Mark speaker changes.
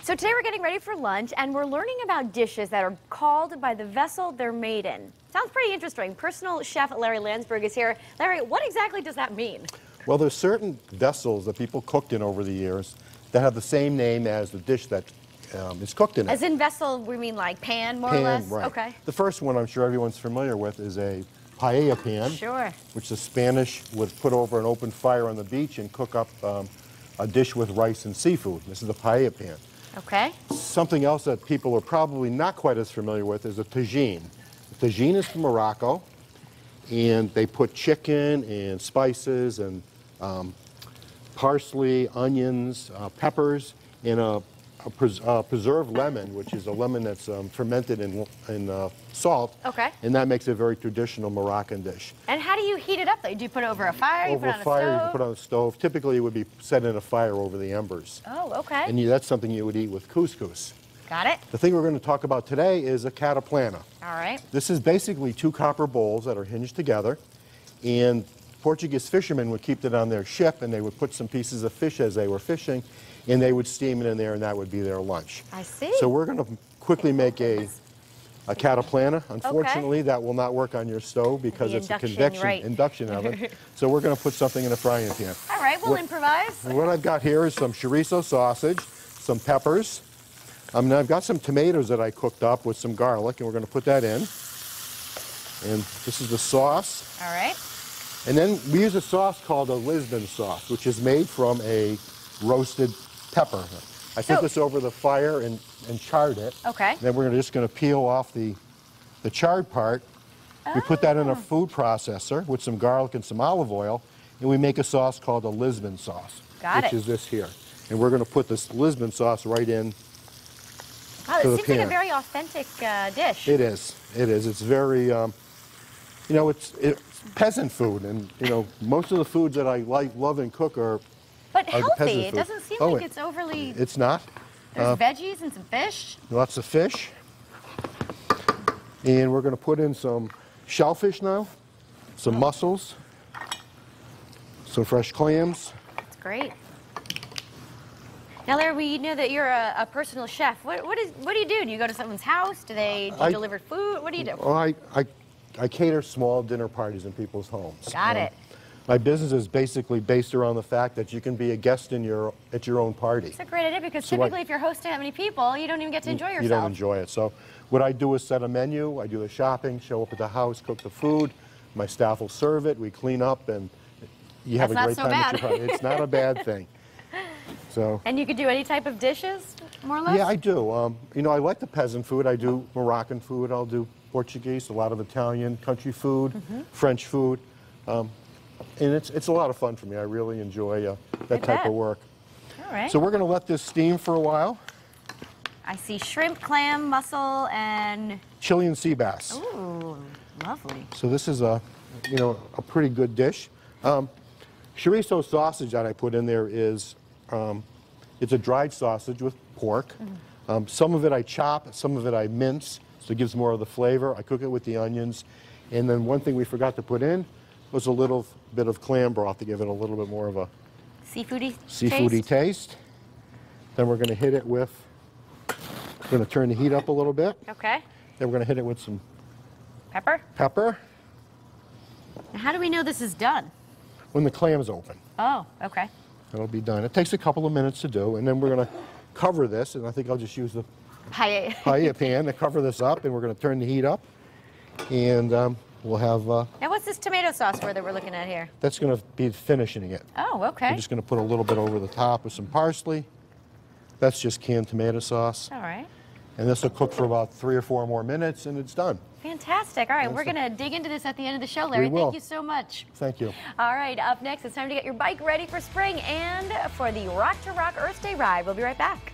Speaker 1: So today we're getting ready for lunch and we're learning about dishes that are called by the vessel they're made in. Sounds pretty interesting. Personal chef Larry Landsberg is here. Larry, what exactly does that mean?
Speaker 2: Well, there's certain vessels that people cooked in over the years that have the same name as the dish that is cooked in it.
Speaker 1: As in vessel, we mean like pan, more or less?
Speaker 2: Right.
Speaker 1: Okay.
Speaker 2: The first one I'm sure everyone's familiar with is a paella pan.
Speaker 1: Sure.
Speaker 2: Which the Spanish would put over an open fire on the beach and cook up a dish with rice and seafood. This is the paella pan.
Speaker 1: Okay.
Speaker 2: Something else that people are probably not quite as familiar with is a tagine. The tagine is from Morocco, and they put chicken and spices and parsley, onions, peppers, and a preserved lemon, which is a lemon that's fermented in salt.
Speaker 1: Okay.
Speaker 2: And that makes it a very traditional Moroccan dish.
Speaker 1: And how do you heat it up? Do you put it over a fire?
Speaker 2: Over
Speaker 1: you put it
Speaker 2: a
Speaker 1: on
Speaker 2: fire,
Speaker 1: a stove?
Speaker 2: you put it on a stove. Typically, it would be set in a fire over the embers.
Speaker 1: Oh, okay.
Speaker 2: And that's something you would eat with couscous.
Speaker 1: Got it.
Speaker 2: The thing we're going to talk about today is a cataplana.
Speaker 1: All right.
Speaker 2: This is basically two copper bowls that are hinged together, and Portuguese fishermen would keep it on their ship, and they would put some pieces of fish as they were fishing, and they would steam it in there, and that would be their lunch.
Speaker 1: I see.
Speaker 2: So we're going to quickly make a cataplana. Unfortunately, that will not work on your stove because it's a induction oven. So we're going to put something in a frying pan.
Speaker 1: All right, we'll improvise.
Speaker 2: What I've got here is some chorizo sausage, some peppers. I've got some tomatoes that I cooked up with some garlic, and we're going to put that in. And this is the sauce.
Speaker 1: All right.
Speaker 2: And then we use a sauce called a Lisbon sauce, which is made from a roasted pepper. I took this over the fire and charred it.
Speaker 1: Okay.
Speaker 2: Then we're just going to peel off the charred part. We put that in a food processor with some garlic and some olive oil, and we make a sauce called a Lisbon sauce, which is this here. And we're going to put this Lisbon sauce right in.
Speaker 1: Wow, it seems like a very authentic dish.
Speaker 2: It is. It is. It's very, you know, it's peasant food, and you know, most of the foods that I love and cook are.
Speaker 1: But healthy. It doesn't seem like it's overly.
Speaker 2: It's not.
Speaker 1: There's veggies and some fish.
Speaker 2: Lots of fish. And we're going to put in some shellfish now, some mussels, some fresh clams.
Speaker 1: That's great. Now, Larry, we know that you're a personal chef. What do you do? Do you go to someone's house? Do you deliver food? What do you do?
Speaker 2: Well, I cater small dinner parties in people's homes.
Speaker 1: Got it.
Speaker 2: My business is basically based around the fact that you can be a guest at your own party.
Speaker 1: It's a great idea because typically if you're hosting that many people, you don't even get to enjoy yourself.
Speaker 2: You don't enjoy it. So what I do is set a menu, I do the shopping, show up at the house, cook the food, my staff will serve it, we clean up, and you have a great time at your party. It's not a bad thing. So.
Speaker 1: And you could do any type of dishes, more or less?
Speaker 2: Yeah, I do. You know, I like the peasant food. I do Moroccan food. I'll do Portuguese, a lot of Italian, country food, French food. And it's a lot of fun for me. I really enjoy that type of work.
Speaker 1: All right.
Speaker 2: So we're going to let this steam for a while. I
Speaker 1: see shrimp, clam, mussel, and
Speaker 2: Chilean sea bass.
Speaker 1: Ooh, lovely.
Speaker 2: So this is a pretty good dish. Chorizo sausage that I put in there is it's a dried sausage with pork. Some of it I chop, some of it I mince, so it gives more of the flavor. I cook it with the onions, and then one thing we forgot to put in was a little bit of clam broth to give it a little bit more of a seafoody taste. Then we're going to hit it with, we're going to turn the heat up a little bit.
Speaker 1: Okay.
Speaker 2: Then we're going to hit it with some
Speaker 1: pepper. Now, how do we know this is done?
Speaker 2: When the clam's open.
Speaker 1: Oh, okay.
Speaker 2: It'll be done. It takes a couple of minutes to do, and then we're going to cover this, and I think I'll just use the paella pan to cover this up, and we're going to turn the heat up, and we'll have...
Speaker 1: Now, what's this tomato sauce that we're looking at here?
Speaker 2: That's going to be finishing it.
Speaker 1: Oh, okay.
Speaker 2: We're just going to put a little bit over the top with some parsley. That's just canned tomato sauce.
Speaker 1: All right.
Speaker 2: And this will cook for about 3 or 4 more minutes, and it's done.
Speaker 1: Fantastic. All right, we're going to dig into this at the end of the show, Larry. Thank you so much.
Speaker 2: Thank you.
Speaker 1: All right, up next, it's time to get your bike ready for spring and for the Rock to Rock Earth Day ride. We'll be right back.